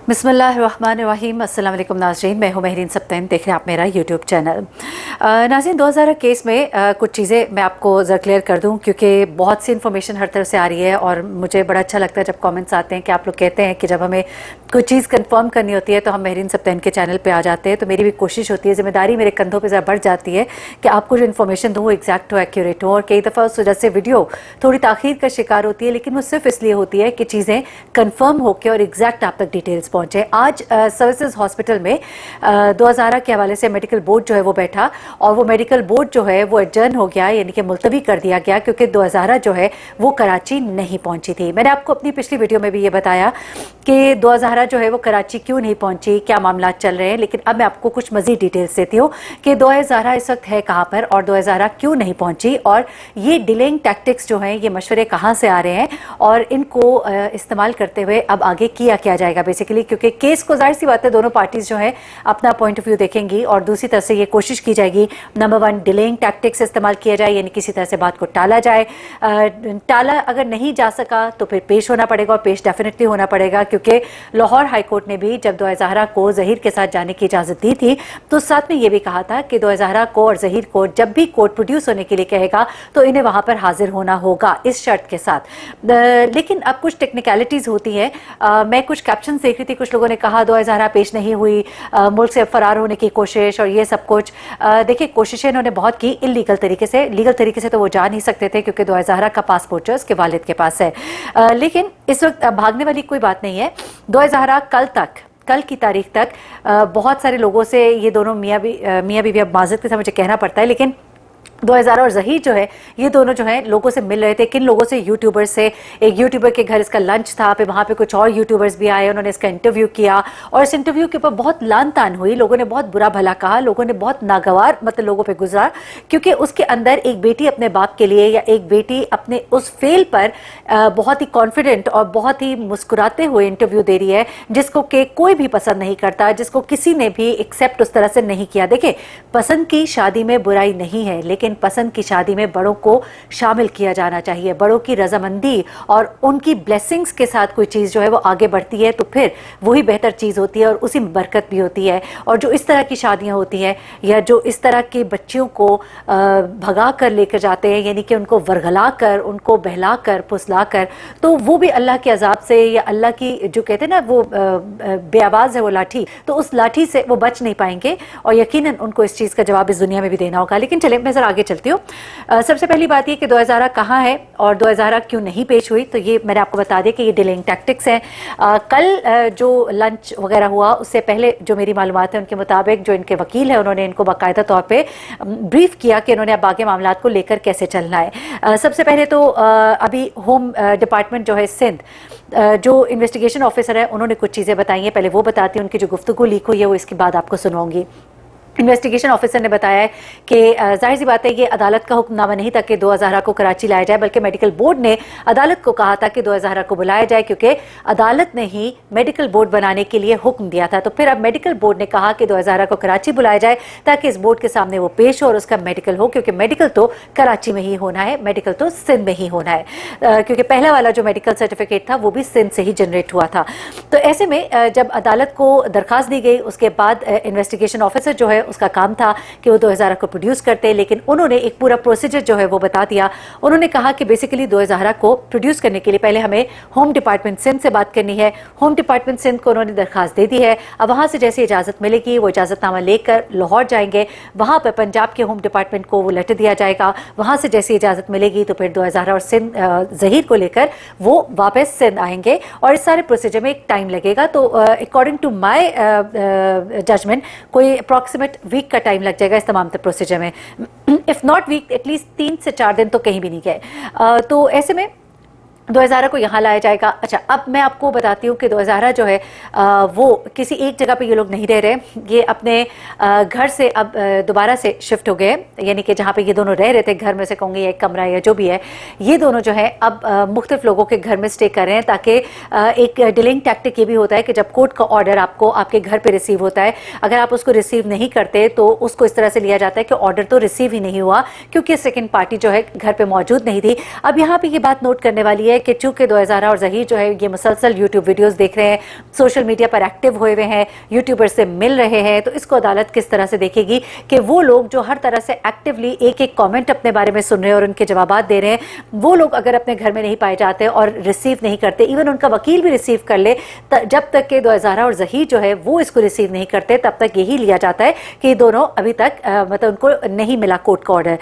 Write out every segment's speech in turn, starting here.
बिस्मिल्लाहिर्रहमानिर्रहीम। अस्सलाम वालेकुम नाज़रीन, मैं हूं महरीन सब्तैन, देख रहे हैं आप मेरा यूट्यूब चैनल। नाज़रीन, 2000 केस में कुछ चीज़ें मैं आपको ज़रा क्लियर कर दूं, क्योंकि बहुत सी इन्फॉर्मेशन हर तरफ से आ रही है और मुझे बड़ा अच्छा लगता है जब कमेंट्स आते हैं कि आप लोग कहते हैं कि जब हमें कोई चीज़ कंफर्म करनी होती है तो हम महरीन सब्तैन के चैनल पर आ जाते हैं। तो मेरी भी कोशिश होती है, जिम्मेदारी मेरे कंधों पर ज़रा बढ़ जाती है कि आपको जो इन्फॉर्मेशन दूँ वो एग्जैक्ट हो, एक्यूरेट हो। और कई दफ़ा उस वजह से वीडियो थोड़ी ताख़ीर का शिकार होती है, लेकिन वो सिर्फ इसलिए होती है कि चीज़ें कन्फर्म होकर और एग्जैक्ट आप तक डिटेल्स पहुँचे। आज सर्विसेज हॉस्पिटल में 2000 के हवाले से मेडिकल बोर्ड जो है वो बैठा और वो मेडिकल बोर्ड जो है वो एडजर्न हो गया, यानी कि मुलतवी कर दिया गया, क्योंकि 2000 जो है वो कराची नहीं पहुंची थी। मैंने आपको अपनी पिछली वीडियो में भी ये बताया कि 2000 जो है वो कराची क्यों नहीं पहुंची, क्या मामला चल रहे हैं। लेकिन अब मैं आपको कुछ मजीद डिटेल्स देती हूँ कि 2000 इस वक्त है कहाँ पर और 2000 क्यों नहीं पहुंची, और ये डिलेइंग टैक्टिक्स जो हैं, ये मशवरे कहाँ से आ रहे हैं और इनको इस्तेमाल करते हुए अब आगे किया क्या जाएगा बेसिकली। क्योंकि केस को जाहिर सी बात है दोनों पार्टीज जो है अपना पॉइंट ऑफ व्यू देखेंगी और दूसरी तरफ से ये कोशिश की जाएगी नंबर 1 डिलेइंग टैक्टिक्स इस्तेमाल किया जाए, यानी किसी तरह से बात को टाला जाए। टाला अगर नहीं जा सका तो फिर पेश होना पड़ेगा, और पेश डेफिनेटली होना पड़ेगा, क्योंकि लाहौर हाई कोर्ट ने भी जब 2000 को जहीर के साथ जाने की इजाज़त दी थी तो साथ में ये भी कहा था कि 2000 को और जहीर को जब भी कोर्ट प्रोड्यूस होने के लिए कहेगा तो इन्हें वहाँ पर हाजिर होना होगा, इस शर्त के साथ। लेकिन अब कुछ टेक्निकलिटीज़ होती हैं। मैं कुछ कैप्शन देख रही थी, कुछ लोगों ने कहा 2000 पेश नहीं हुई, मुल्क से फरार होने की कोशिश और ये सब कुछ। देखिए, कोशिशें इन्होंने बहुत की इलीगल तरीके से, लीगल तरीके से तो वो जा नहीं सकते थे क्योंकि 2000 का पासपोर्ट जो उसके वालिद के पास है। लेकिन इस वक्त भागने वाली कोई बात नहीं है। 2000 कल की तारीख तक बहुत सारे लोगों से ये दोनों मियाँ बीवी, अब माजरत के साथ मुझे कहना पड़ता है, लेकिन 2000 और जहीर जो है ये दोनों जो है लोगों से मिल रहे थे। किन लोगों से? यूट्यूबर से। एक यूट्यूबर के घर इसका लंच था, फिर वहाँ पे कुछ और यूट्यूबर्स भी आए, उन्होंने इसका इंटरव्यू किया और इस इंटरव्यू के ऊपर बहुत लान तान हुई, लोगों ने बहुत बुरा भला कहा, लोगों ने बहुत नागवार मतलब लोगों पे गुजरा, क्योंकि उसके अंदर एक बेटी अपने बाप के लिए या एक बेटी अपने उस फेल पर बहुत ही कॉन्फिडेंट और बहुत ही मुस्कुराते हुए इंटरव्यू दे रही है, जिसको कि कोई भी पसंद नहीं करता, जिसको किसी ने भी एक्सेप्ट उस तरह से नहीं किया। देखिए, पसंद की शादी में बुराई नहीं है, लेकिन पसंद की शादी में बड़ों को शामिल किया जाना चाहिए। बड़ों की रजामंदी और उनकी ब्लेसिंग्स के साथ कोई चीज़ जो है वो आगे बढ़ती है तो फिर वही बेहतर चीज़ होती है और उसी में बरकत भी होती है। और जो इस तरह की शादियां होती हैं या जो इस तरह के बच्चियों को भगा कर लेकर जाते हैं, यानी कि उनको वरगला कर, उनको बहला कर, फुसला कर, तो वो भी अल्लाह के अजाब से या अल्लाह की जो कहते हैं ना वो बेआवाज़ है वो लाठी, तो उस लाठी से वो बच नहीं पाएंगे और यकीनन उनको इस चीज़ का जवाब इस दुनिया में भी देना होगा। लेकिन चले मैं ज़रा आगे चलती हूँ। सबसे पहली बात ये कि 2000 कहाँ है और 2000 क्यों नहीं पेश हुई, तो ये मैंने आपको बता दिया कि ये डिलेइंग टैक्टिक्स हैं। कल जो लंच वगैरह हुआ उससे पहले जो मेरी मालूमात है उनके मुताबिक जो इनके वकील है उन्होंने इनको बाकायदा तौर पे ब्रीफ किया कि इन्होंने अब आगे मामला को लेकर कैसे चलना है। सबसे पहले तो अभी होम डिपार्टमेंट जो है सिंध, जो इन्वेस्टिगेशन ऑफिसर है उन्होंने कुछ चीज़ें बताई हैं, पहले वो बताती हैं, उनकी जो गुफ्तगू लीक हुई है वो इसके बाद आपको सुनवाऊंगी। इन्वेस्टिगेशन ऑफिसर ने बताया है कि जाहिर सी बात है ये अदालत का हुक्मनामा नहीं था कि 2000 को कराची लाया जाए, बल्कि मेडिकल बोर्ड ने अदालत को कहा था कि 2000 को बुलाया जाए, क्योंकि अदालत ने ही मेडिकल बोर्ड बनाने के लिए हुक्म दिया था। तो फिर अब मेडिकल बोर्ड ने कहा कि 2000 को कराची बुलाया जाए ताकि इस बोर्ड के सामने वो पेश हो और उसका मेडिकल हो, क्योंकि मेडिकल तो कराची में ही होना है, मेडिकल तो सिंध में ही होना है, क्योंकि पहला वाला जो मेडिकल सर्टिफिकेट था वो भी सिंध से ही जनरेट हुआ था। तो ऐसे में जब अदालत को दरखास्त दी गई उसके बाद इन्वेस्टिगेशन ऑफिसर जो है उसका काम था कि वो 2000 को प्रोड्यूस करते, लेकिन उन्होंने एक पूरा प्रोसीजर जो है वो बता दिया। उन्होंने कहा कि बेसिकली 2000 को प्रोड्यूस करने के लिए पहले हमें होम डिपार्टमेंट सिंध से बात करनी है। होम डिपार्टमेंट सिंध को उन्होंने दरखास्त दे दी है। अब वहाँ से जैसे इजाज़त मिलेगी वो इजाज़तनामा लेकर लाहौर जाएंगे, वहाँ पर पंजाब के होम डिपार्टमेंट को वो लेटर दिया जाएगा, वहाँ से जैसे इजाज़त मिलेगी तो फिर 2000 और सिंध जहीर को लेकर वो वापस सिंध आएंगे और इस सारे प्रोसीजर में एक टाइम लगेगा। तो अकॉर्डिंग टू माई जजमेंट कोई अप्रॉक्सीमेट वीक का टाइम लग जाएगा इस तमाम प्रोसीजर में, इफ नॉट वीक एटलीस्ट 3 से 4 दिन तो कहीं भी नहीं गए। तो ऐसे में 2000 को यहाँ लाया जाएगा। अच्छा, अब मैं आपको बताती हूँ कि 2000 जो है वो किसी एक जगह पे ये लोग नहीं रह रहे, ये अपने घर से अब दोबारा से शिफ्ट हो गए, यानी कि जहाँ पे ये दोनों रह रहे थे घर में से कहूँगी एक कमरा या जो भी है, ये दोनों जो है अब मुख्तलिफ लोगों के घर में स्टे कर रहे हैं, ताकि एक डिलेइंग टैक्टिक ये भी होता है कि जब कोर्ट का ऑर्डर आपको आपके घर पर रिसीव होता है, अगर आप उसको रिसीव नहीं करते तो उसको इस तरह से लिया जाता है कि ऑर्डर तो रिसीव ही नहीं हुआ क्योंकि सेकेंड पार्टी जो है घर पर मौजूद नहीं थी। अब यहाँ पर ये बात नोट करने वाली है है कि चूंकि 2000 और जहीर जो है ये मुसलसल यूट्यूब वीडियोस देख रहे हैं, सोशल मीडिया पर एक्टिव हुए हुए हैं, यूट्यूबर से मिल रहे हैं, तो इसको अदालत किस तरह से देखेगी कि वो लोग जो हर तरह से एक्टिवली एक एक कमेंट अपने बारे में सुन रहे हैं और उनके जवाब दे रहे हैं, वो लोग अगर अपने घर में नहीं पाए जाते और रिसीव नहीं करते, इवन उनका वकील भी रिसीव कर ले, जब तक कि 2000 और जहीर जो है वो इसको रिसीव नहीं करते, तब तक यही लिया जाता है कि दोनों अभी तक मतलब उनको नहीं मिला कोर्ट का ऑर्डर।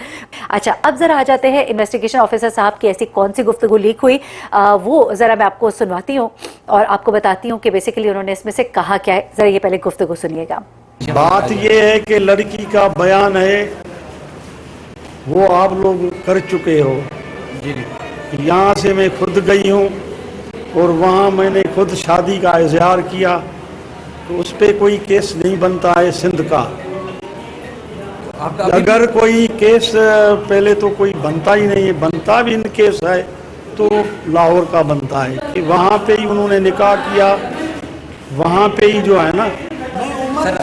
अच्छा, अब जरा आ जाते हैं इन्वेस्टिगेशन ऑफिसर साहब की ऐसी कौन सी गुफ्तगू लीक हुई, वो जरा मैं आपको सुनवाती हूँ और आपको बताती हूँ कि बेसिकली उन्होंने इसमें से कहा क्या है। जरा ये पहले गुफ्तगू सुनिएगा। बात ये है कि लड़की का बयान है वो आप लोग कर चुके हो। यहाँ से मैं खुद गई हूँ और वहाँ मैंने खुद शादी का इजहार किया, तो उस पर कोई केस नहीं बनता है सिंध का। अगर कोई केस पहले तो कोई बनता ही नहीं है, बनता भी इन केस है तो लाहौर का बनता है कि वहाँ पे ही उन्होंने निकाह किया, वहाँ पे ही जो है ना। सर,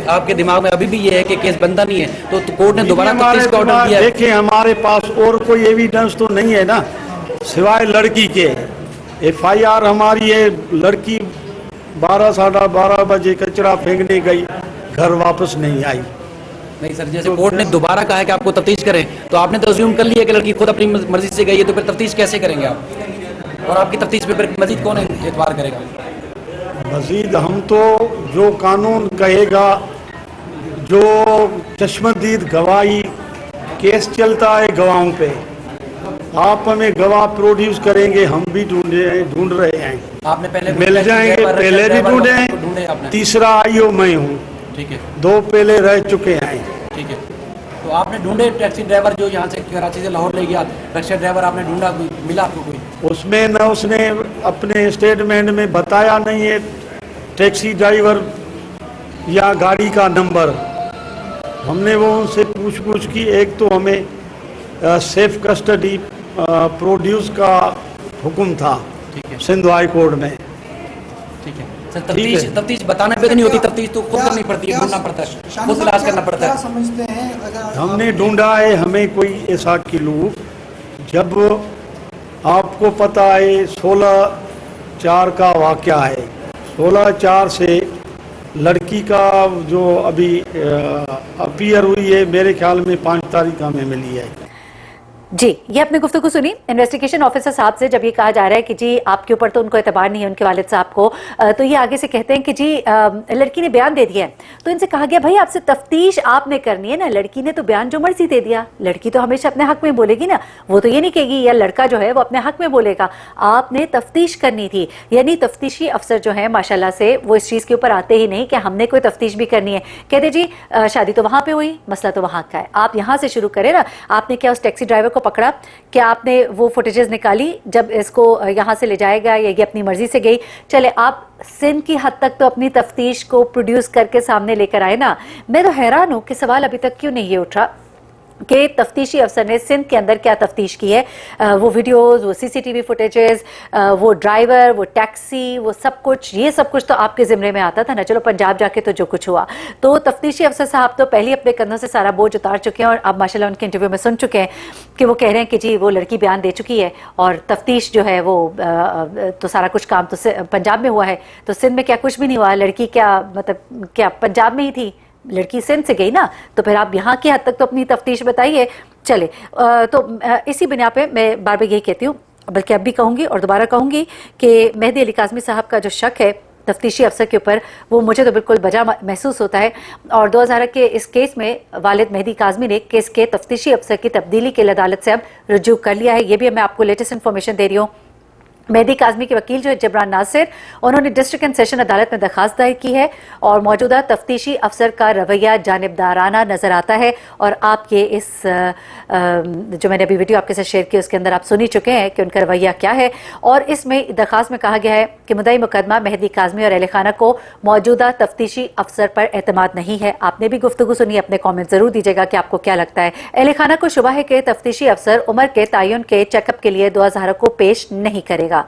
आपके दिमाग में अभी भी ये है कि केस बनता नहीं है, तो कोर्ट ने दोबारा तफ्तीश का ऑर्डर दिया है। देखिए, हमारे पास और कोई एविडेंस तो नहीं है ना सिवाय लड़की के। FIR हमारी है, लड़की 12 साढ़े 12 बजे कचरा फेंकने गई, घर वापस नहीं आई। नहीं सर, जैसे कोर्ट ने दोबारा कहा है कि आपको तफ्तीश करें, तो आपने तो अज्यूम कर लिया कि लड़की खुद अपनी मर्जी से गई है, तो फिर तफ्तीश कैसे करेंगे आप? और आपकी तफ्तीश पे फिर मजीद कौन एतबार करेगा? मजीद हम तो जो कानून कहेगा, जो चश्मदीद गवाही, केस चलता है गवाहों पे, आप हमें गवाह प्रोड्यूस करेंगे, हम भी ढूंढ रहे हैं। आपने पहले मिल जाएंगे, पहले भी ढूंढे हैं, तीसरा आईओ मैं हूँ। ठीक है, 2 पहले रह चुके हैं। ठीक है, तो आपने ढूंढे टैक्सी ड्राइवर जो यहाँ से कराची से लाहौर ले गया, टैक्सी ड्राइवर आपने ढूंढा, मिला आपको कोई? उसमें न उसने अपने स्टेटमेंट में बताया नहीं है टैक्सी ड्राइवर या गाड़ी का नंबर। हमने वो उनसे पूछ की, एक तो हमें सेफ कस्टडी प्रोड्यूस का हुक्म था सिंध हाई कोर्ट में। ठीक है सर, तफ्तीश बताने पे तो नहीं होती, तफ्तीश तो खुद करनी पड़ती है, ढूंढना पड़ता है, खुद इलाज करना पड़ता है। समझते हैं हमने ढूंढा है, हमें कोई ऐसा किलू, जब आपको पता है 16/4 का वाक़या है, 16/4 से लड़की का जो अभी अपीयर हुई है, मेरे ख्याल में 5 तारीख हमें मिली है। जी, ये आपने गुफ्तगू सुनी इन्वेस्टिगेशन ऑफिसर साहब से, जब ये कहा जा रहा है कि जी आपके ऊपर तो उनको एतबार नहीं है, उनके वालिद साहब को, तो ये आगे से कहते हैं कि जी लड़की ने बयान दे दिया है। तो इनसे कहा गया भाई आपसे तफ्तीश आपने करनी है ना, लड़की ने तो बयान जो मर्जी दे दिया, लड़की तो हमेशा अपने हक में बोलेगी ना, वो तो ये नहीं कहेगी या लड़का जो है वो अपने हक में बोलेगा, आपने तफ्तीश करनी थी। यानी तफ्तीशी अफसर जो है माशाल्लाह से वो इस चीज़ के ऊपर आते ही नहीं कि हमने कोई तफ्तीश भी करनी है, कहते जी शादी तो वहाँ पर हुई, मसला तो वहाँ का है, आप यहाँ से शुरू करें ना। आपने क्या उस टैक्सी ड्राइवर को पकड़ा? क्या आपने वो फुटेजेस निकाली जब इसको यहाँ से ले जाएगा या ये अपनी मर्जी से गई? चले आप सिंध की हद तक तो अपनी तफ्तीश को प्रोड्यूस करके सामने लेकर आए ना। मैं तो हैरान हूँ कि सवाल अभी तक क्यों नहीं ये उठा कि तफ्तीशी अफसर ने सिंध के अंदर क्या तफ्तीश की है। वो वीडियोस, वो CCTV फुटेजेस, वो ड्राइवर, वो टैक्सी, वो सब कुछ, ये सब कुछ तो आपके ज़िम्मे में आता था ना। चलो पंजाब जाके तो जो कुछ हुआ, तो तफ्तीशी अफसर साहब तो पहले अपने कंधों से सारा बोझ उतार चुके हैं और अब माशाल्लाह उनके इंटरव्यू में सुन चुके हैं कि वो कह रहे हैं कि जी वो लड़की बयान दे चुकी है और तफ्तीश जो है वो तो सारा कुछ काम तो पंजाब में हुआ है, तो सिंध में क्या कुछ भी नहीं हुआ। लड़की क्या मतलब क्या पंजाब में ही थी? लड़की सिंध से गई ना, तो फिर आप यहाँ की हद तक तो अपनी तफ्तीश बताइए। चले तो इसी बिना पे मैं बार बार यही कहती हूँ, बल्कि अब भी कहूँगी और दोबारा कहूँगी कि मेहदी अली काज़मी साहब का जो शक है तफ्तीशी अफसर के ऊपर, वो मुझे तो बिल्कुल बजा महसूस होता है। और 2000 के इस केस में वालिद मेहदी काज़मी ने केस के तफ्तीशी अफसर की तब्दीली के लिए अदालत से अब रुजू कर लिया है। ये भी मैं आपको लेटेस्ट इन्फॉर्मेशन दे रही हूँ। मेहदी काज़मी के वकील जो है जबरान नासिर, उन्होंने डिस्ट्रिक्ट एंड सेशन अदालत में दरखास्त दायर की है और मौजूदा तफ्तीशी अफसर का रवैया जानिबदाराना नजर आता है। और आप ये इस जो मैंने अभी वीडियो आपके साथ शेयर की उसके अंदर आप सुन ही चुके हैं कि उनका रवैया क्या है। और इसमें दरखास्त में कहा गया है कि मुद्दई मुकदमा मेहदी काज़मी और अहले खाना को मौजूदा तफ्तीशी अफसर पर एतमाद नहीं है। आपने भी गुफ्तगू सुनी, अपने कॉमेंट जरूर दीजिएगा कि आपको क्या लगता है। अहले खाना को शुबा है कि तफ्तीशी अफसर उमर के तयन के चेकअप के लिए 2000 को पेश नहीं करेगा।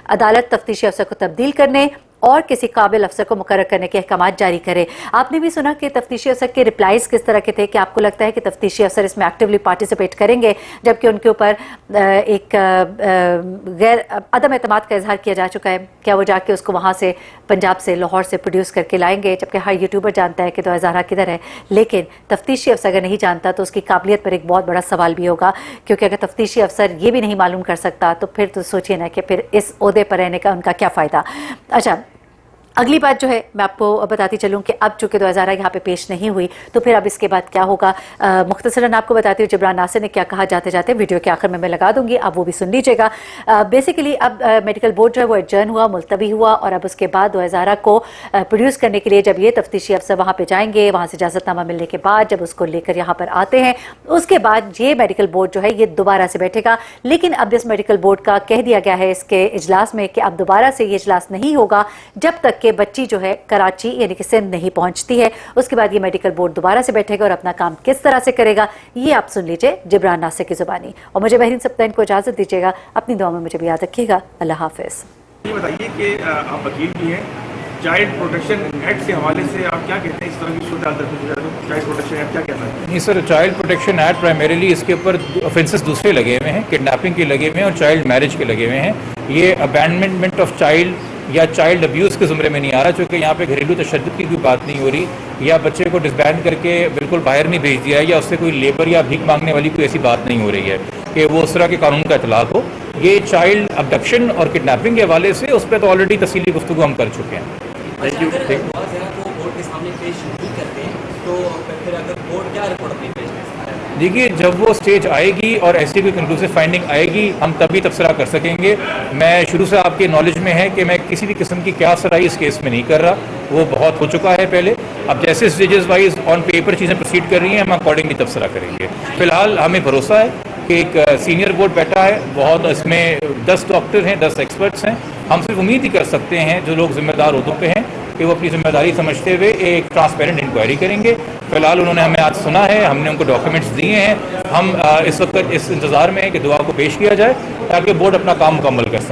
अदालत तफ्तीशी अफसर को तब्दील करने और किसी काबिल अफसर को मुकर्रर करने के अहकाम जारी करे। आपने भी सुना कि तफ्तीशी अफसर के रिप्लाईज किस तरह के थे कि आपको लगता है कि तफ्तीशी अफसर इसमें एक्टिवली पार्टिसिपेट करेंगे, जबकि उनके ऊपर एक गैर अदम एतमाद का इजहार किया जा चुका है। क्या वो जाके उसको वहाँ से पंजाब से लाहौर से प्रोड्यूस करके लाएंगे, जबकि हर यूट्यूबर जानता है कि तो हज़ारा किधर है। लेकिन तफ्तीशी अफसर अगर नहीं जानता तो उसकी काबिलियत पर एक बहुत बड़ा सवाल भी होगा, क्योंकि अगर तफ्तीशी अफसर ये भी नहीं मालूम कर सकता तो फिर तो सोचिए ना कि फिर इस ओहदे पर रहने का उनका क्या फ़ायदा। अच्छा, अगली बात जो है मैं आपको बताती चलूँ कि अब चूँकि 2000 यहाँ पे पेश नहीं हुई तो फिर अब इसके बाद क्या होगा। मुख्तसरन आपको बताती हूँ जिब्रान नासिर ने क्या कहा जाते जाते, वीडियो के आखिर में मैं लगा दूंगी, आप वो भी सुन लीजिएगा। बेसिकली अब मेडिकल बोर्ड जो है वो एडजर्न हुआ, मुलतवी हुआ, और अब उसके बाद 2000 को प्रोड्यूस करने के लिए जब ये तफ्तीशी अफसर वहाँ पर जाएंगे, वहाँ से इजाज़तनामा मिलने के बाद जब उसको लेकर यहाँ पर आते हैं, उसके बाद ये मेडिकल बोर्ड जो है ये दोबारा से बैठेगा। लेकिन अब इस मेडिकल बोर्ड का कह दिया गया है इसके इजलास में कि अब दोबारा से ये इजलास नहीं होगा जब तक कि बच्ची जो है कराची यानी कि सिंध नहीं पहुंचती है। उसके बाद ये मेडिकल बोर्ड दोबारा से बैठेगा और अपना काम किस तरह से करेगा ये आप सुन लीजिए जिब्रान नासिर की जुबानी। और मुझे महरीन सप्तान को इजाज़त दीजिएगा, अपनी दुआ में मुझे भी याद रखिएगा। अल्लाह हाफिज़। ये बताइए कि आप वकील भी हैं, चाइल्ड प्रोटेक्शन एक्ट के हवाले से आप क्या कहते हैं? इस तरह की सूरत चाइल्ड प्रोटेक्शन एक्ट क्या कहता है? नहीं sir, child protection act primarily इसके ऊपर ऑफेंसेस दूसरे लगे हुए हैं, किडनैपिंग के लगे हुए हैं और चाइल्ड मैरिज के लगे हुए हैं। ये अबैंडनमेंट ऑफ चाइल्ड या चाइल्ड अब्यूज़ के ज़ुमरे में नहीं आ रहा, क्योंकि यहाँ पे घरेलू तशद्दुद की कोई बात नहीं हो रही, या बच्चे को डिसबैंड करके बिल्कुल बाहर नहीं भेज दिया या उससे कोई लेबर या भीख मांगने वाली कोई ऐसी बात नहीं हो रही है कि वो उस तरह के कानून का इतलाक़ हो। ये चाइल्ड अबडक्शन और किडनैपिंग के हवाले से उस पर तो ऑलरेडी तफसीली गुफ्तगू हम कर चुके हैं। Thank you. बोर्ड के सामने पेश नहीं करते तो फिर अगर बोर्ड क्या रिपोर्ट अपनी पेश करता है? देखिए, जब वो स्टेज आएगी और ऐसी कोई कंक्लूसिव फाइंडिंग आएगी हम तभी तबसरा कर सकेंगे। मैं शुरू से आपके नॉलेज में है कि मैं किसी भी किस्म की क्या सराही इस केस में नहीं कर रहा, वो बहुत हो चुका है पहले। अब जैसे स्टेजेस वाइज ऑन पेपर चीज़ें प्रोसीड कर रही हैं हम अकॉर्डिंगली तबसरा करेंगे। फिलहाल हमें भरोसा है कि एक सीनियर बोर्ड बैठा है, बहुत इसमें 10 डॉक्टर हैं, 10 एक्सपर्ट्स हैं। हम सिर्फ उम्मीद ही कर सकते हैं जो लोग जिम्मेदार उहदों पे हैं कि वो अपनी जिम्मेदारी समझते हुए एक ट्रांसपेरेंट इंक्वायरी करेंगे। फिलहाल उन्होंने हमें आज सुना है, हमने उनको डॉक्यूमेंट्स दिए हैं। हम इस वक्त इस इंतज़ार में हैं कि दुआ को पेश किया जाए ताकि बोर्ड अपना काम मुकम्मल कर सके।